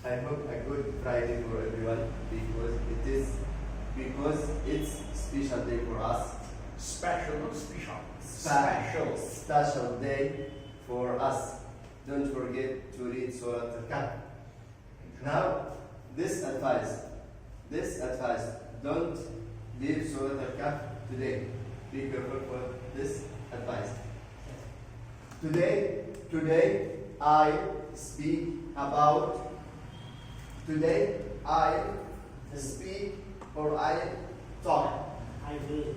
I hope a good Friday for everyone because it's special day for us. Special day for us. Don't forget to read Surah Al-Kahf. Now, this advice, don't leave Surah Al-Kahf today. Be careful for this advice. Today I speak about. Today I speak or I talk. I will.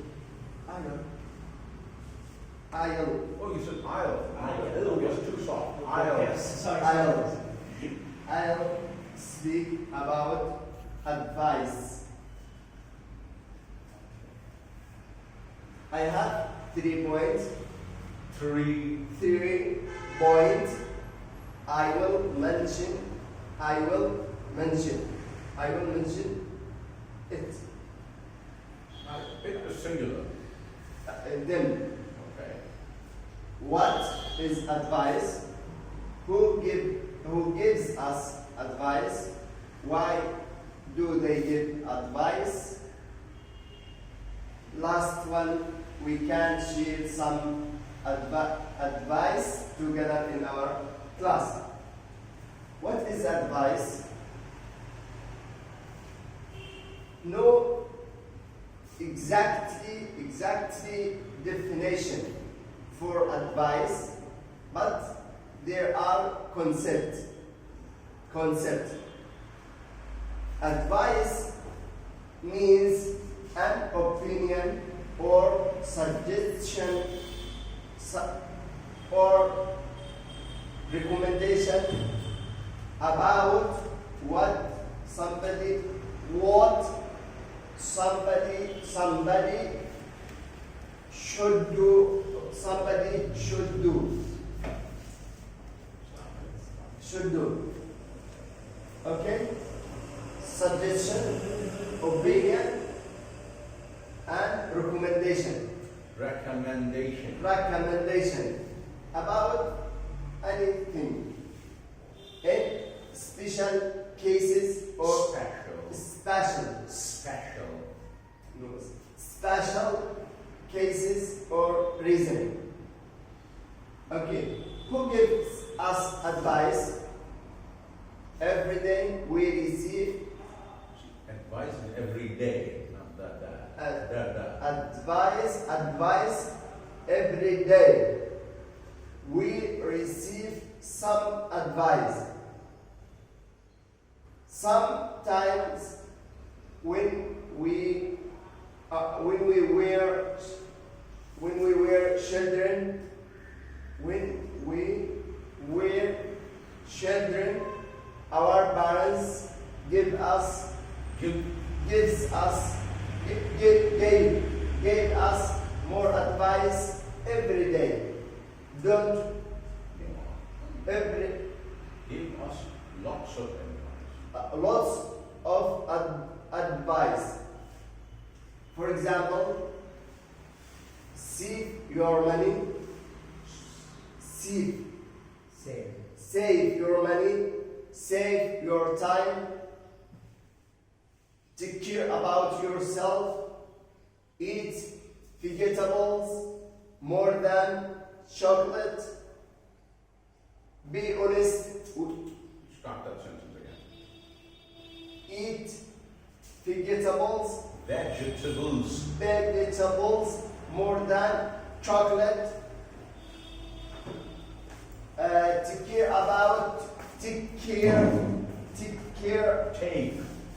Oh, you said I'll. I'll. Yes, too soft. Yes, sorry. I'll speak about advice. I have 3 points. 3 points. I will mention it. Pick the singular. Then, Okay. what is advice? Who gives us advice? Why do they give advice? Last one, we can share some advice together in our class. What is advice? No exactly definition for advice, but there are concepts. Advice means an opinion or suggestion or recommendation about what somebody should do. Okay? Suggestion, opinion, and recommendation. Recommendation about anything. In special cases or special cases or reasoning. Okay, who gives us advice? Every day we receive Advice every day, not that. advice every day. We receive some advice. Sometimes when we were children, our parents gave us more advice every day. Give us lots of advice. Lots of advice. For example, save your money. Save your money. Save your time. Take care about yourself. Eat vegetables more than chocolate. Be honest. Start that sentence again. Eat vegetables more than chocolate.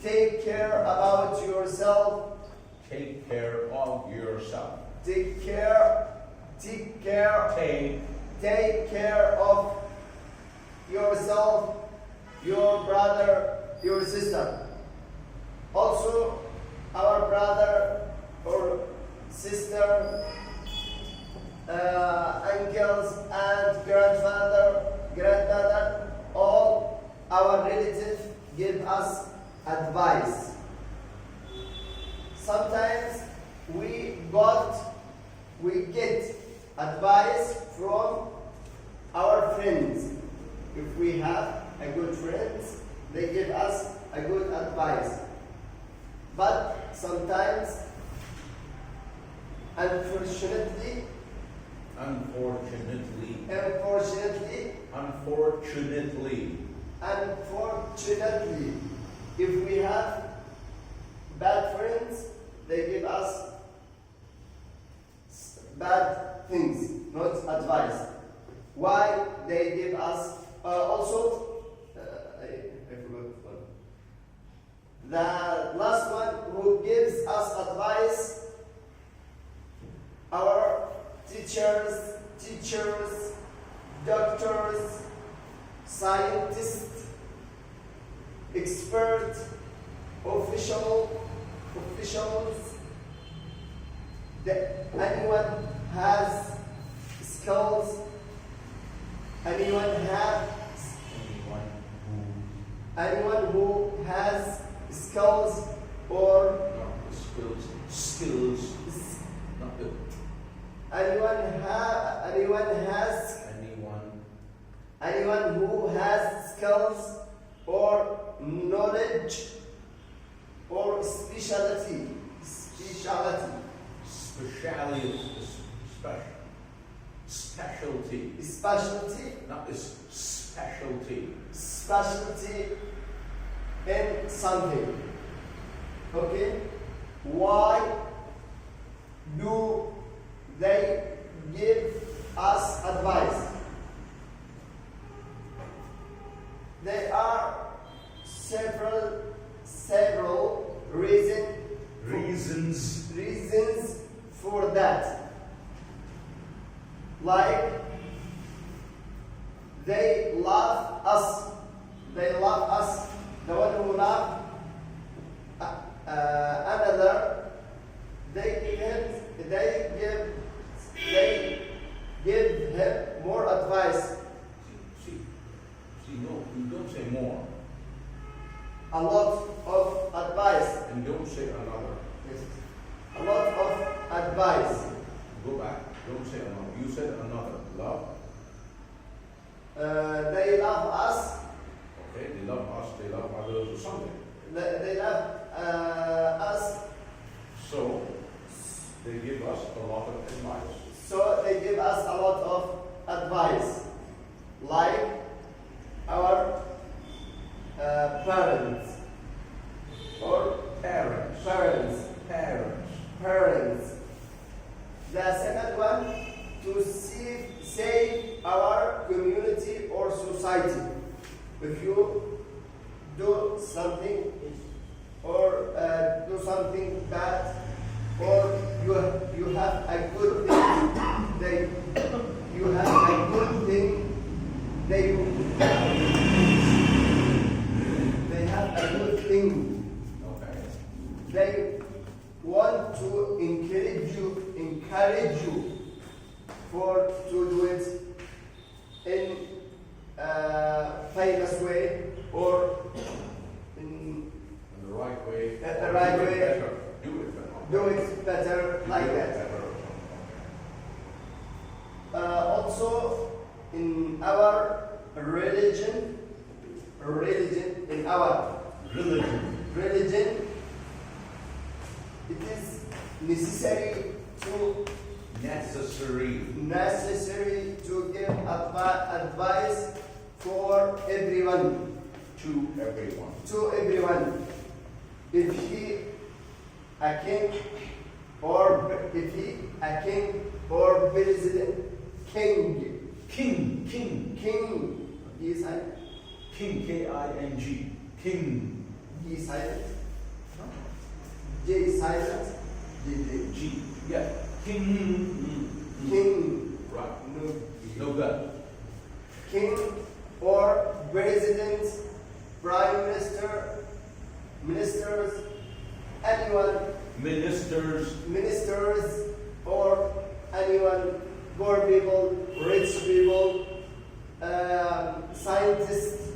Take care about yourself. Take care of yourself. Take care of yourself, your brother, your sister. Also, our brother or sister, uncles and grandmother, all our relatives give us advice. Sometimes we get advice from our friends. If we have a good friend, They give us a good advice. But sometimes, unfortunately, if we have bad friends, they give us bad things, not advice. Why they give us also? I forgot one. The last one who gives us advice, our teachers, doctors, scientists, experts, officials. Anyone has skills. Anyone who has skills or skills, not the anyone who has skills or knowledge or specialty, not is specialty in something. Okay? Why do they give us advice? There are several reasons for that. Like they love us. The one who love another, they give him more advice. No, you don't say more. A lot of advice. And don't say another. Yes. A lot of advice. Go back. Don't say another. You said another. Love. They love us. Okay, they love us. They love others or something. They love us. So they give us a lot of advice. So they give us a lot of advice, like our parents or Parents. The second one, to save our community or society. If you do something or do something bad, or you have a good thing, they have a good thing. Okay. They want to encourage you for to do it in a famous way or in the right way. The right do it way. Better. Do it better. Do it better like Do it that. better. Also, in our religion, it is necessary to give advice for everyone. To everyone. If he a king or president, king. He is silent. King, K-I-N-G. King. He is silent. J is silent. G. Yeah. King. Right. No good. King or president, prime minister, ministers, anyone. Ministers or anyone, poor people, rich people, scientists,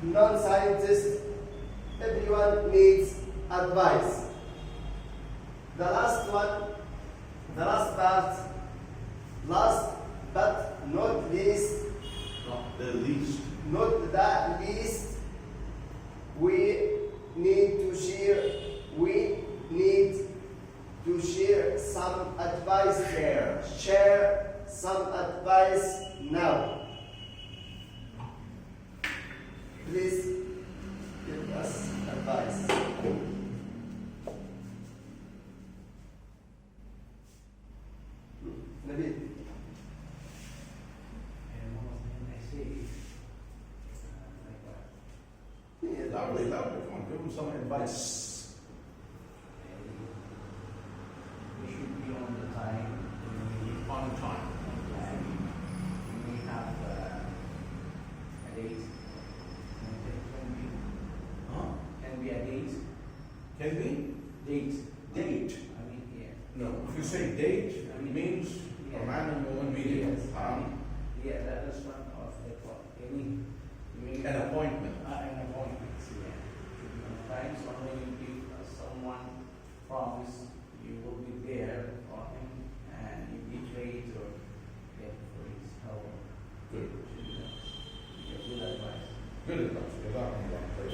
non-scientists, everyone needs advice. The last but not least, not the least, we need to share some advice there. Share some advice now. Please give us advice. Nabil. Loudly, loudly. Come on, give them some advice. We should be on the time. On time. We have a date. Can be a date. Can we? Date. Date. I mean, yeah. No. If you say date, it means a man and woman meeting. Yes. Yeah, that is one of the any. An appointment. An appointment. Yeah. Should be on time. Somebody give someone promise you will be there for him, and you be late or get for his help. Good. Good advice. Good advice. Jazakumullah khair.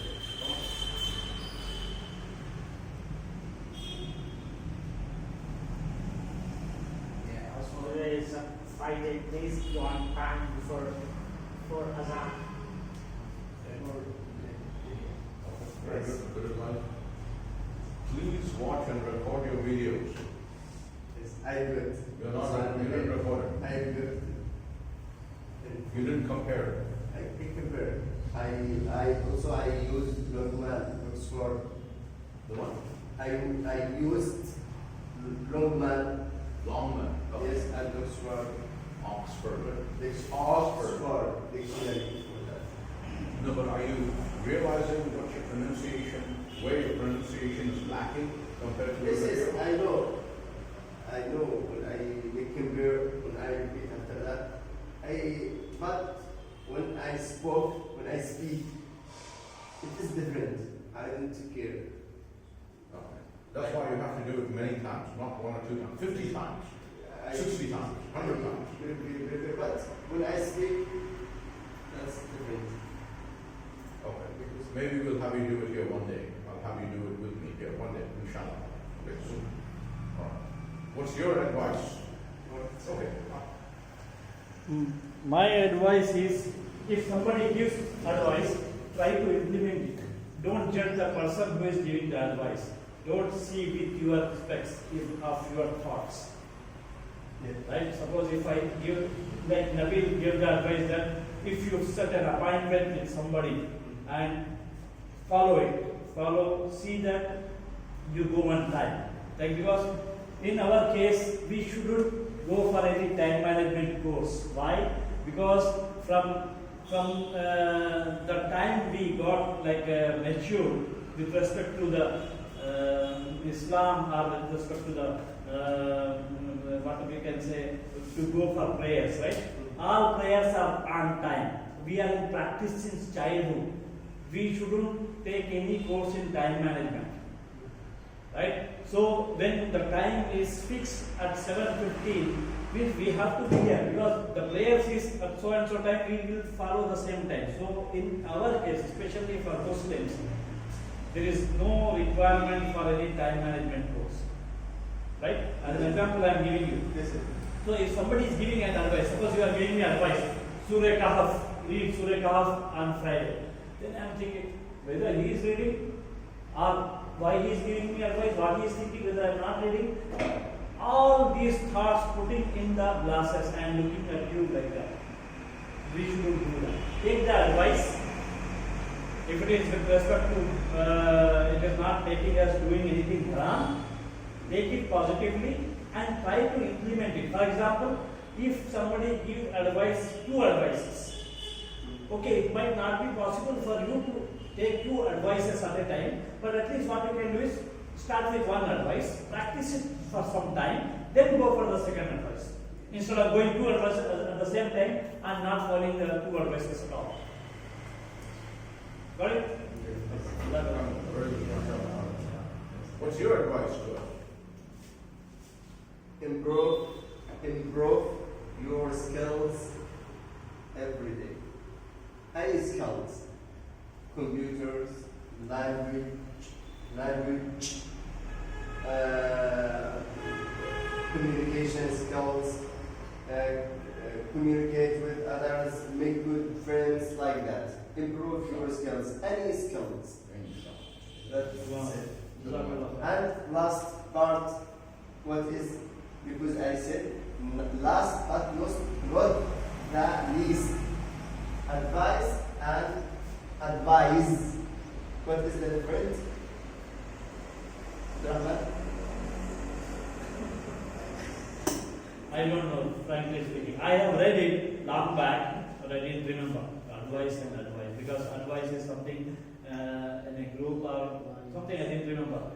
Yeah. So there is a 5 days on time before for Azan. Very good. Good advice. Please watch and record your videos. Yes, I do it. You're not. You didn't record it. I do it. You didn't compare it. I compare. I used Longman Oxford. The one. I used Longman. Longman. Yes, and Oxford. Oxford. Oxford dictionary for that. No, but are you realizing what your pronunciation, where your pronunciation is lacking compared to This your is, video? I know when I compare, when I repeat after that. But when I speak, it is different. I don't care. Okay. That's why you have to do it many times, not 1 or 2 times, 50 times, 60 times, 100 times. But when I speak, that's different. Okay. Maybe we'll have you do it here one day. I'll have you do it with me here one day, inshallah. Okay, soon. All right. What's your advice? Okay. My advice is, if somebody gives advice, try to implement it. Don't judge the person who is giving the advice. Don't see with your specs of your thoughts. Right? Suppose if I give, like Nabil gave the advice that if you set an appointment with somebody and see that you go on time. Like, because in our case, we shouldn't go for any time management course. Why? Because from the time we got mature with respect to the Islam, or with respect to the what we can say, to go for prayers, right? All prayers are on time. We are in practice since childhood. We shouldn't take any course in time management, right? So when the time is fixed at 7:15, means we have to be here, because the prayers is at so and so time, we will follow the same time. So in our case, especially for Muslims, there is no requirement for any time management course, right? As an example I am giving you. Yes, sir. So if somebody is giving an advice, suppose you are giving me advice, Surah Kahf, read Surah Kahf on Friday. Then I am thinking whether he is reading or why he is giving me advice, what he is thinking, whether I am not reading. All these thoughts putting in the glasses and looking at you like that. We shouldn't do that. Take the advice. If it is with respect to, it is not making us doing anything haram, take it positively and try to implement it. For example, if somebody gives advice, 2 advices, okay, it might not be possible for you to take 2 advices at a time, but at least what you can do is start with 1 advice, practice it for some time, then go for the second advice. Instead of going 2 advices at the same time and not following the 2 advices at all. Got it? What's your advice to us? Improve your skills every day. I computers, language, communication skills, communicate with others, make good friends, like that. Improve your skills, any skills. That's Wow. it. Jazakallah. And last part, what is, because I said last but not the least, advice and advise. What is the difference? Rahman? I don't know, frankly speaking. I have read it long back, but I didn't remember. Advice and advice. Because advice is something in a group or something I didn't remember.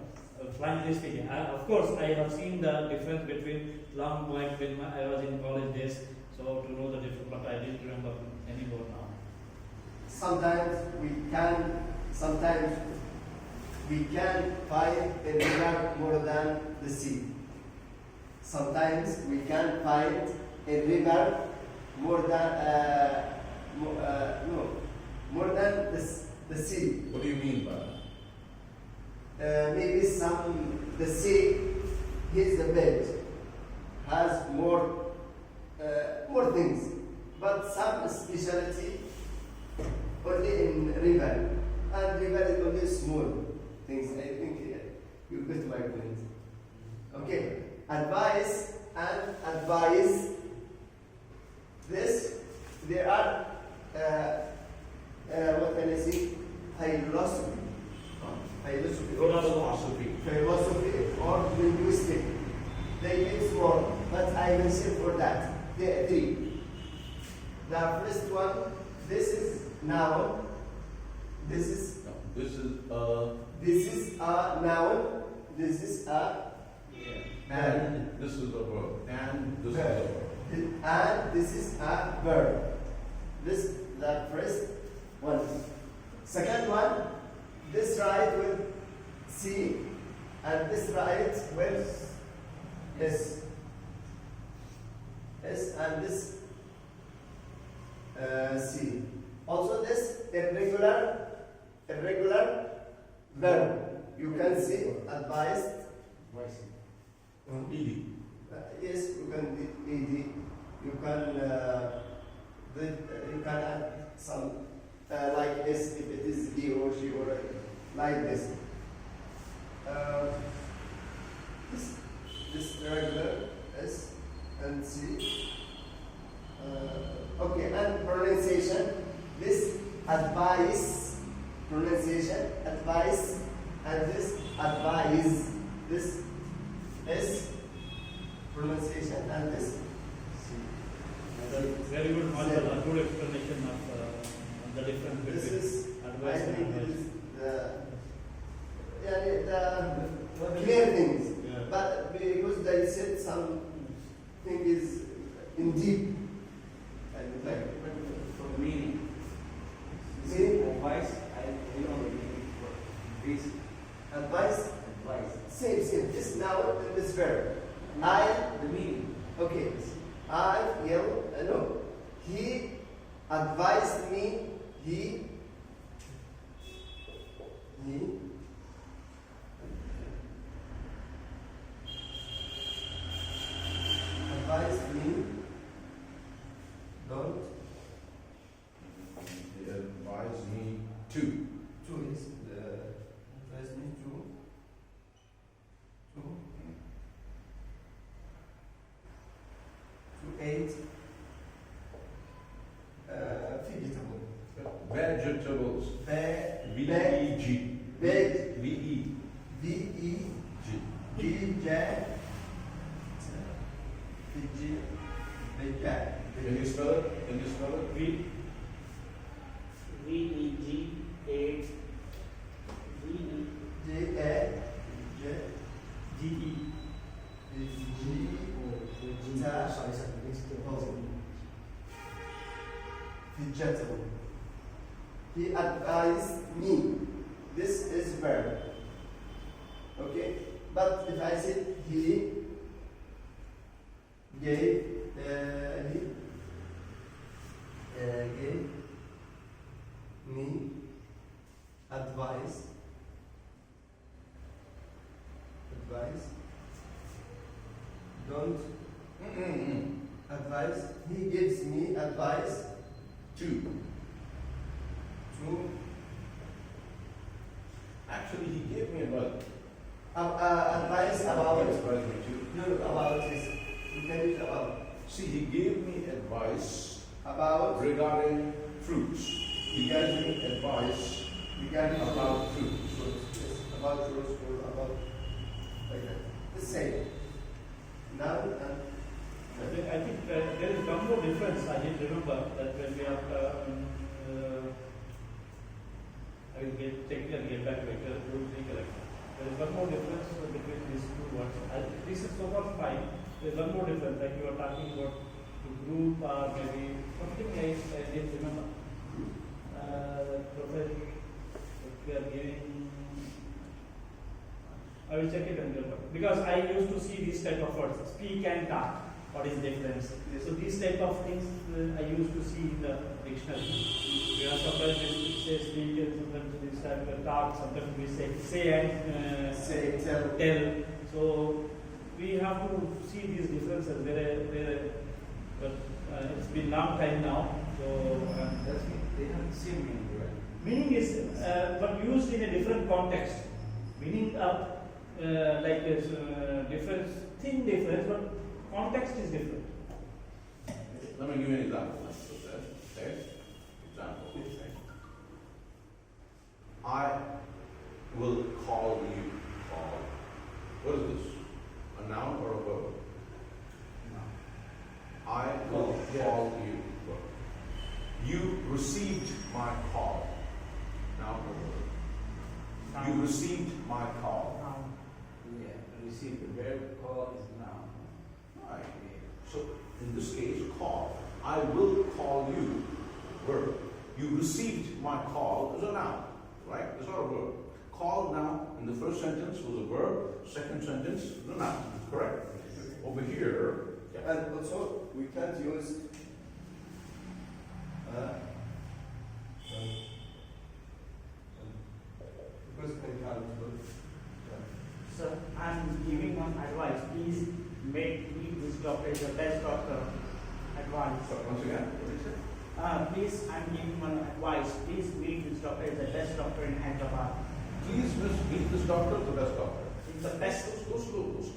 Frankly speaking. Of course, I have seen the difference between long back when I was in college days, so to know the difference, but I didn't remember anymore now. Sometimes we can find a river more than the sea. Sometimes we can find a river more than more than the sea. What do you mean by that? Maybe the sea is the bed has more things, but some specialty only in river, and river is only small things. I think you get my point. Okay, advice and advise. This there are what can I say? Philosophy or linguistic. They use more, but I mentioned for that. There are three. The first one, this is noun. This is This is a noun. This is a and this is a verb. And this is a verb. and this is a verb. This the first one. Second one, this right with C and this right with S. S and this C. Also this irregular verb. You can see advised. ED. Yes, you can ed. You can add some like this if it is he or she or like this. This regular S and C. Okay, and pronunciation. This advice, pronunciation, advice, and this advise. This S pronunciation and this C. Very good, Mashallah. Good explanation of the difference This between is, I advice and think, advice. the clear things. Yeah. But because they said some thing is in deep. And like, For meaning. Meaning? Advice, I know the meaning for this advice, advice. same. This noun and this verb. The meaning. Okay. No. He advised me. He advised me. Don't. He advised me to. Two is the advised me to. To eat vegetable. Vegetables. V-E-G. Veg. V-E. V-E. G. Veg. Can you spell it? Can you spell it? V-E-G-A G-E Vegetable. He advised me. This is verb. Okay? But if I say he gave me advice. Don't advise. He gives me advice Two. to Actually, he gave me about. advice about two. no about his. You can use about See, he gave me advice about regarding fruits. He gave me advice regarding about fruits. Yes, about fruits or about like that. The same. Now and I think there is one more difference. I did remember that when we are, I will take it and get back to it. Recollect. There is one more difference between these two words. This is so far fine. There is one more difference. Like you are talking about the group or maybe something else. I didn't remember. Professor, we are giving. I will check it and get back. Because I used to see these type of words, speak and talk. What is the difference? So these type of things I used to see in the dictionary. We are sometimes we say speak and sometimes we say talk, sometimes we say and say tell. tell. So we have to see these differences. But it's been long time now. So They have the same meaning, right? meaning is but used in a different context. Meaning of like there's difference, thin difference, but context is different. Let me give you an example. Okay? Example. I will call you. Call. What is this? A noun or a verb? I will call you. Verb. You received my call. Noun or verb? You received my call. Yeah, receive the verb call is noun. Right. So in this case, call. I will call you. Verb. You received my call is a noun. Right? It's not a verb. Call now in the first sentence was a verb. Second sentence is a noun. Correct? Over here. And also we can't use because I can't. Sir, I'm giving one advice. Please make me this doctor is the best doctor. Advice. So once again, what did you say? Please, I'm giving one advice. Please meet this doctor is the best doctor in Hyderabad. Please meet this doctor, the best doctor. It's the best. Those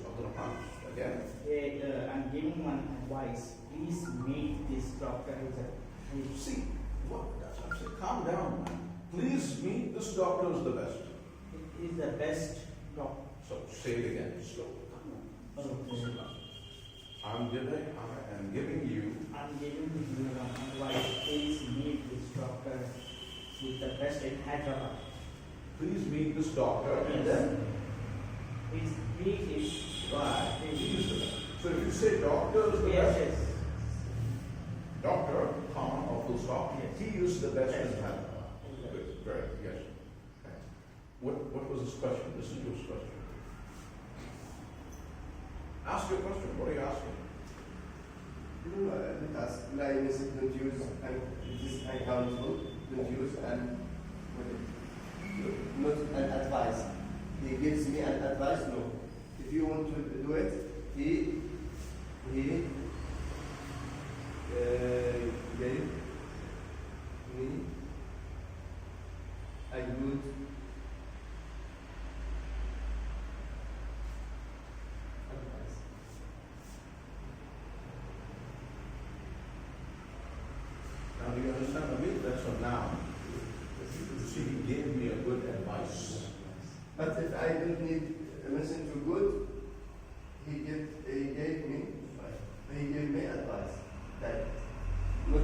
doctor again. I'm giving one advice. Please meet this doctor. See, what? That's what I'm saying. Calm down, man. Please meet this doctor is the best. It is the best doctor. So say it again. Slow. I am giving you. I'm giving you one advice. Please meet this doctor. He's the best in Hyderabad. Please meet this doctor. And Yes. then He is right. He is the best. So if you say doctor is the yes, best, yes. doctor, comma or full stop. Yes. He is the best Yes. in Hyderabad. Good. Very good. Yes. Okay. What was his question? Listen to his question. Ask your question. What are you asking? Because blindness don't use and it is uncountable, don't use and not an advice. He gives me an advice, no. If you want to do it, he gave me a good advice. Now do you understand the meaning? That's a noun. You see, he gave me a good advice. But if I don't need a listen to good, he gave me advice. That not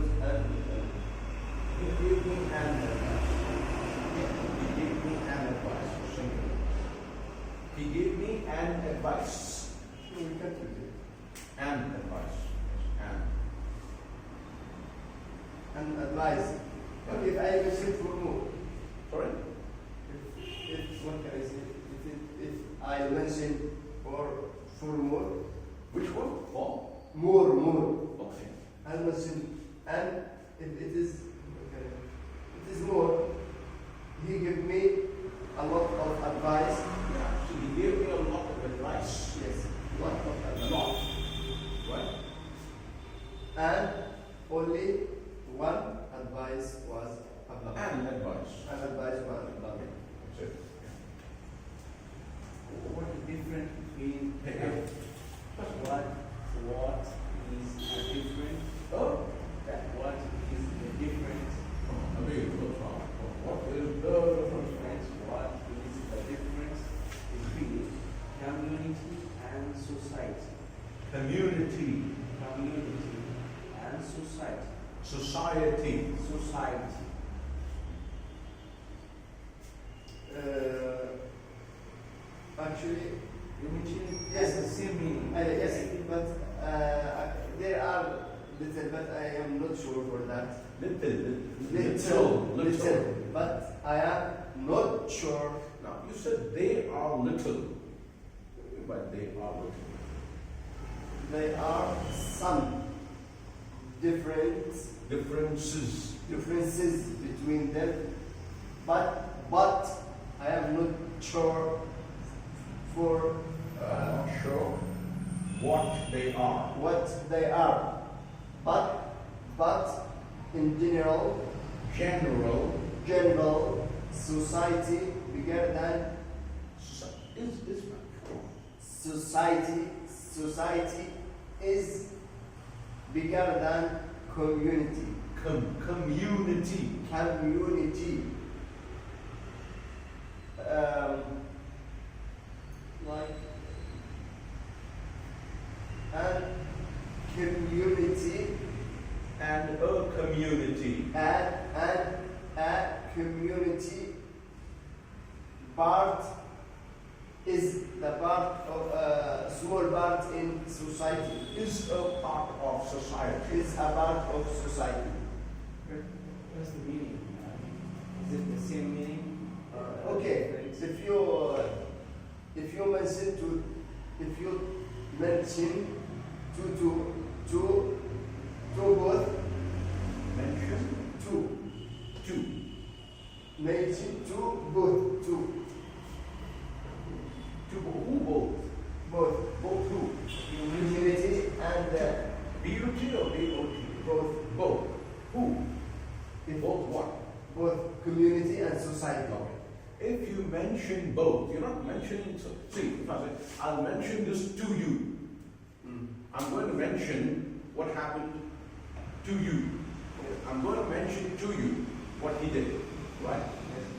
He gave me an advice. He gave me an advice. Simple. He gave me an advice. we can't use it. An advice. And advice. But if I listen for more, Sorry? if what can I say? If I mention for more, Which one? For? more, Okay. I mention and advice about it. That's it. What is different between Hey, what is the difference? Oh, What is the difference? I mean, what's wrong? What is the difference? What is the difference between community and society? Community, Community and society. society. Society. actually, You mentioned Yes. the same meaning. yes, but there are little, but I am not sure for that. Little, but I am not sure. Now, you said they are little, but they are little. There are some differences Differences. between them, but I am not sure for Not sure what they are. what they are. But in general society bigger than Is society is bigger than community. community. Community. Like and community And a community. and a community part is the part of small part in society, Is a part of society. is a part of society. What's the meaning? Is it the same meaning? or Okay, difference? if you mention to both Mention two two. mention to both two To who both? both Who? community and B-U-T or B-O-T? both Both. Who? Both what? both community and society. If you mention both, you're not mentioning. See, if I say, I'll mention this to you. I'm going to mention what happened to you. I'm going to mention to you what he did. Right?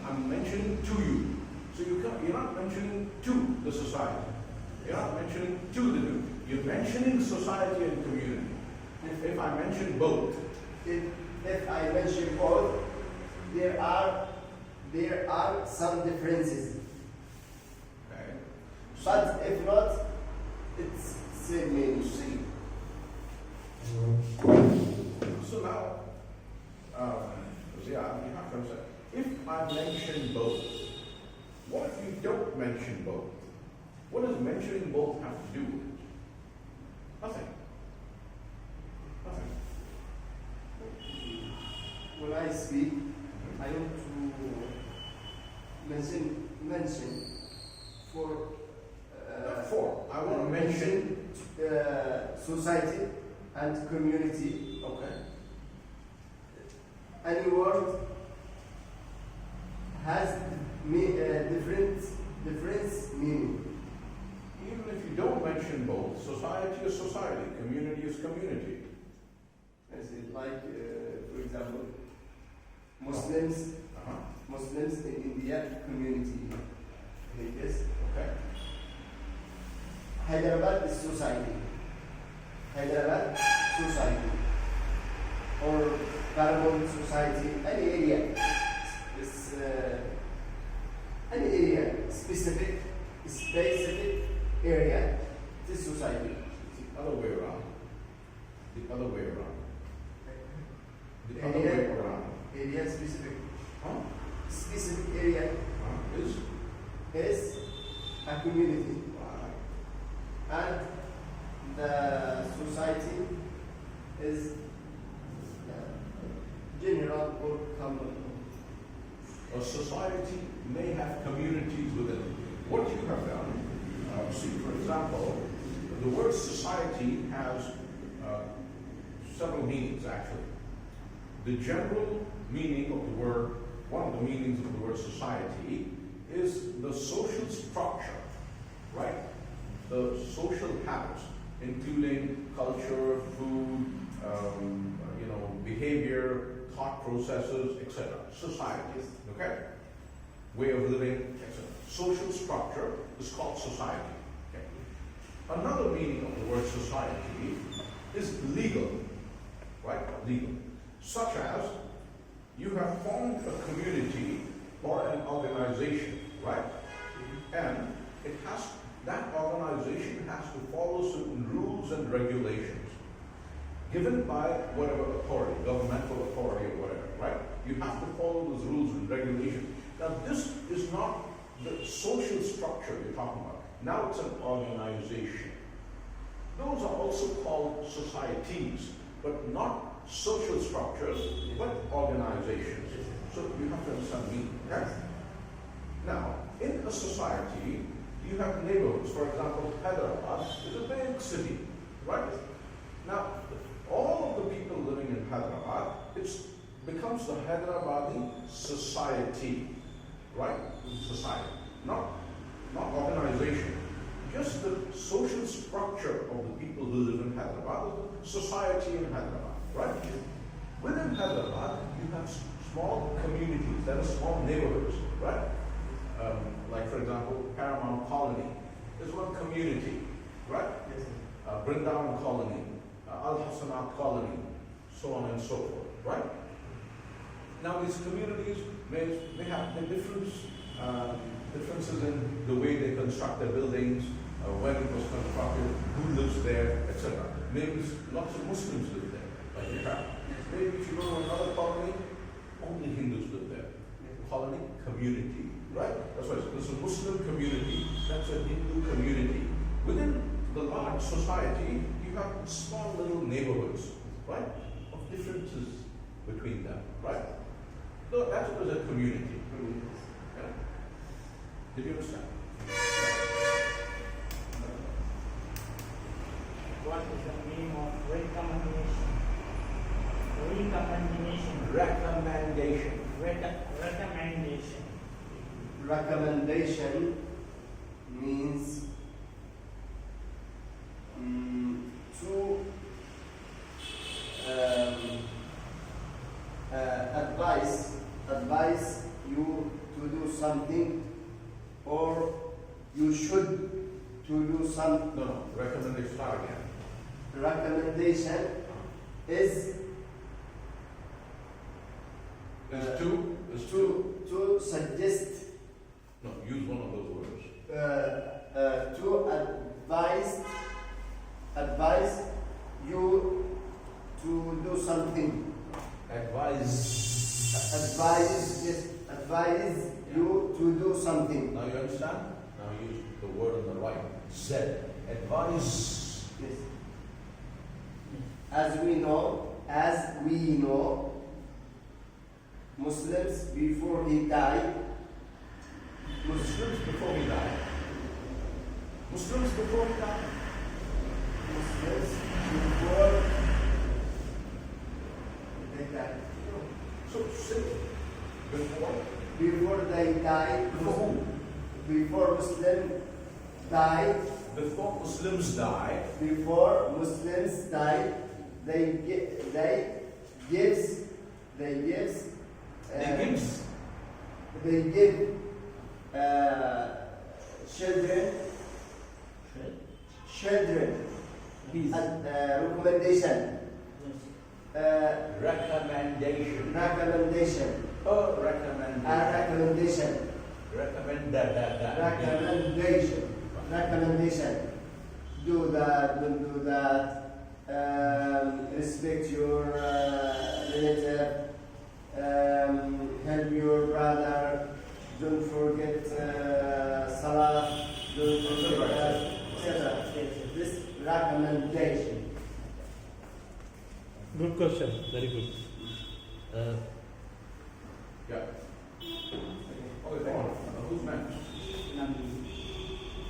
I'm mentioning to you. So you're not mentioning to the society. You're not mentioning to the new. You're mentioning society and community. If I mention both, If I mention both, there are some differences. okay? But if not, it's same meaning. See. So now, Ziad, you have to understand. If I mention both, what if you don't mention both? What does mentioning both have to do with it? Nothing. Nothing. When I speak, I want to mention for Not for. I want to mention. society and community. Okay. Any word has different meaning. Even if you don't mention both, society is society, community is community. As it like, for example, Muslims in India community. Like this. Okay. Hyderabad is society. Hyderabad society. Or Carbon society, any area. It's, any area, specific area, this society. The other way around. The other way around. The other Area. way around. Area specific. Huh? Specific area Is is a community. right. And the society is general or common. A society may have communities within it. What you have done, see, for example, the word society has several meanings actually. The general meaning of the word one of the meanings of the word society is the social structure, right? The social habits, including culture, food, behavior, thought processes, etc. Society, okay? Way of living, etc. Social structure is called society. Okay? Another meaning of the word society is legal, right? Legal. Such as you have formed a community or an organization, right? And that organization has to follow certain rules and regulations given by whatever authority, governmental authority or whatever, right? You have to follow those rules and regulations. Now this is not the social structure you're talking about. Now it's an organization. Those are also called societies, but not social structures, but organizations. So you have to understand the meaning, right? Now, in a society, you have neighborhoods. For example, Hyderabad is a big city, right? Now, all of the people living in Hyderabad, it becomes the Hyderabadi society, right? Society, not organization. Just the social structure of the people who live in Hyderabad is the society in Hyderabad, right? Within Hyderabad, you have small communities, that is small neighborhoods, right? Like for example, Paramount Colony is one community, right? Brindavan Colony, Al Hassanat Colony, so on and so forth, right? Now these communities may have the differences in the way they construct their buildings, when it was constructed, who lives there, etc. Maybe lots of Muslims live there, like you have. Maybe if you go to another colony, only Hindus live there. Colony, community, right? That's why there's a Muslim community, that's a Hindu community. Within the large society, you have small little neighborhoods, right? Of differences between them, right? So that's what is a community. Yeah. Did you understand? What is the meaning of recommendation? Recommendation. Recommendation. Recommendation means to advise you to do something, or you should to do something. No, recommendation, start again. Recommendation is There's two. to suggest, No, use one of those words. to advise you to do something. Advise you to do something. Now you understand? Now use the word on the right. Said. Advise. Yes. As we know, Muslims before he died. Muslims before he died. Muslims before he died. Muslims before they died. So say Before they died. Before who? Before Muslim died. Before Muslims die. Before Muslims died, they give children Please. recommendation. Recommendation. Recommendation. Recommendation. Do that, don't do that. Respect your relative. Help your brother. Don't forget Salah. Don't forget etc. This recommendation. Good question. Very good. Yeah. Okay, go on. Who's next?